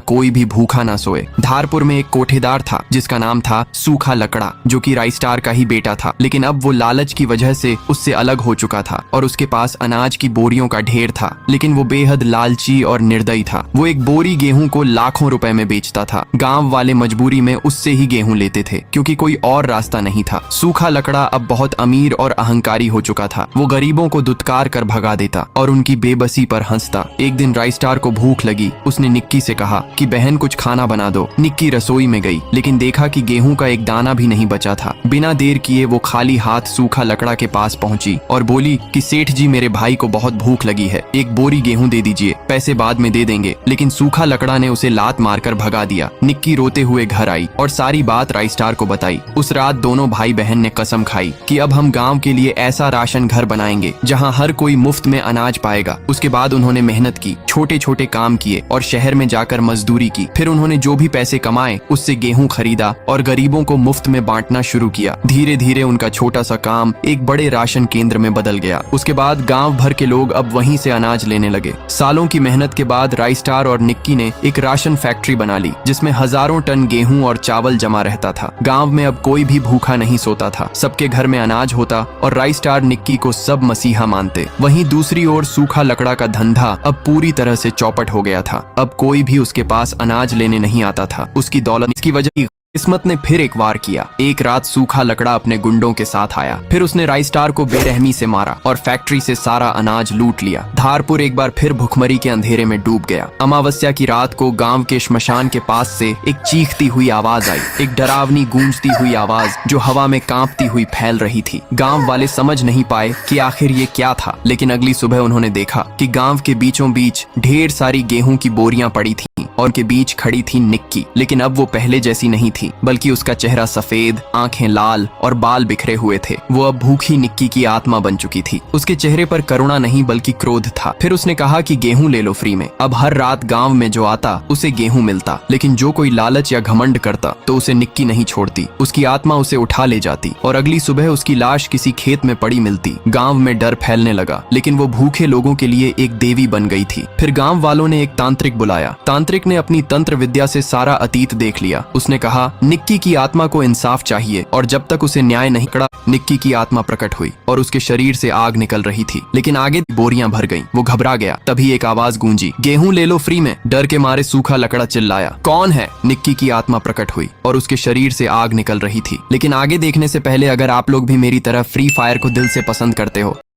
कोई भी भूखा ना सोए। धारपुर में एक कोठेदार था जिसका नाम था सूखा लकड़ा, जो कि राइस्टार का ही बेटा था, लेकिन अब वो लालच की वजह से उससे अलग हो चुका था और उसके पास अनाज की बोरियों का ढेर था। लेकिन वो बेहद लालची और निर्दयी था। वो एक बोरी गेहूं को लाखों रुपए में बेचता था। गांव वाले मजबूरी में उससे ही गेहूं लेते थे क्योंकि कोई और रास्ता नहीं था। सूखा लकड़ा अब बहुत अमीर और अहंकारी हो चुका था। वो गरीबों को दुत्कार कर भगा देता और उनकी बेबसी पर हंसता। एक दिन राइस्टार को भूख लगी। उसने निक्की से कहा कि बहन कुछ खाना बना दो। निक्की रसोई में गई, लेकिन देखा कि गेहूं का एक दाना भी नहीं बचा था। बिना देर किए वो खाली हाथ सूखा लकड़ा के पास पहुंची और बोली कि सेठ जी, मेरे भाई को बहुत भूख लगी है, एक बोरी गेहूं दे दीजिए, पैसे बाद में दे देंगे। लेकिन सूखा लकड़ा ने उसे लात मारकर भगा दिया। निक्की रोते हुए घर आई और सारी बात राइस्टार को बताई। उस रात दोनों भाई बहन ने कसम खाई कि अब हम गांव के लिए ऐसा राशन घर बनाएंगे जहां हर कोई मुफ्त में अनाज पाएगा। उसके बाद उन्होंने मेहनत की, छोटे छोटे काम किए और शहर में जाकर मजदूरी की। फिर उन्होंने जो भी पैसे कमाए उससे गेहूं खरीदा और गरीबों को मुफ्त में बांटना शुरू किया। धीरे धीरे उनका छोटा सा काम एक बड़े राशन केंद्र में बदल गया। उसके बाद गांव भर के लोग अब वहीं से अनाज लेने लगे। सालों की मेहनत के बाद राइस्टार और निक्की ने एक राशन फैक्ट्री बना ली जिसमें हजारों टन गेहूं और चावल जमा रहता था। गांव में अब कोई भी भूखा नहीं सोता था। सबके घर में अनाज होता और राइस्टार निक्की को सब मसीहा मानते। वहीं दूसरी ओर सूखा लकड़ा का धंधा अब पूरी तरह से चौपट हो गया था। अब कोई भी उसके पास अनाज लेने नहीं आता था। उसकी दौलत की वजह किस्मत ने फिर एक वार किया। एक रात सूखा लकड़ा अपने गुंडों के साथ आया। फिर उसने राइस्टार को बेरहमी से मारा और फैक्ट्री से सारा अनाज लूट लिया। धारपुर एक बार फिर भुखमरी के अंधेरे में डूब गया। अमावस्या की रात को गांव के श्मशान के पास से एक चीखती हुई आवाज आई, एक डरावनी गूंजती हुई आवाज जो हवा में कांपती हुई फैल रही थी। गांव वाले समझ नहीं पाए कि आखिर ये क्या था, लेकिन अगली सुबह उन्होंने देखा कि गांव के बीचों बीच ढेर सारी गेहूं की बोरियां पड़ी थी और उनके बीच खड़ी थी निक्की। लेकिन अब वो पहले जैसी नहीं थी, बल्कि उसका चेहरा सफेद, आंखें लाल और बाल बिखरे हुए थे। वो अब भूखी निक्की की आत्मा बन चुकी थी। उसके चेहरे पर करुणा नहीं बल्कि क्रोध था। फिर उसने कहा कि गेहूं ले लो फ्री में। अब हर रात गांव में जो आता उसे गेहूं मिलता, लेकिन जो कोई लालच या घमंड करता तो उसे निक्की नहीं छोड़ती। उसकी आत्मा उसे उठा ले जाती और अगली सुबह उसकी लाश किसी खेत में पड़ी मिलती। गाँव में डर फैलने लगा, लेकिन वो भूखे लोगों के लिए एक देवी बन गई थी। फिर गाँव वालों ने एक तांत्रिक बुलाया। तांत्रिक ने अपनी तंत्र विद्या से सारा अतीत देख लिया। उसने कहा निक्की की आत्मा को इंसाफ चाहिए और जब तक उसे न्याय नहीं पड़ा। निक्की की आत्मा प्रकट हुई और उसके शरीर से आग निकल रही थी, लेकिन आगे बोरियां भर गईं। वो घबरा गया। तभी एक आवाज गूंजी, गेहूं ले लो फ्री में। डर के मारे सूखा लकड़ा चिल्लाया, कौन है? निक्की की आत्मा प्रकट हुई और उसके शरीर से आग निकल रही थी। लेकिन आगे देखने से पहले अगर आप लोग भी मेरी तरह फ्री फायर को दिल से पसंद करते हो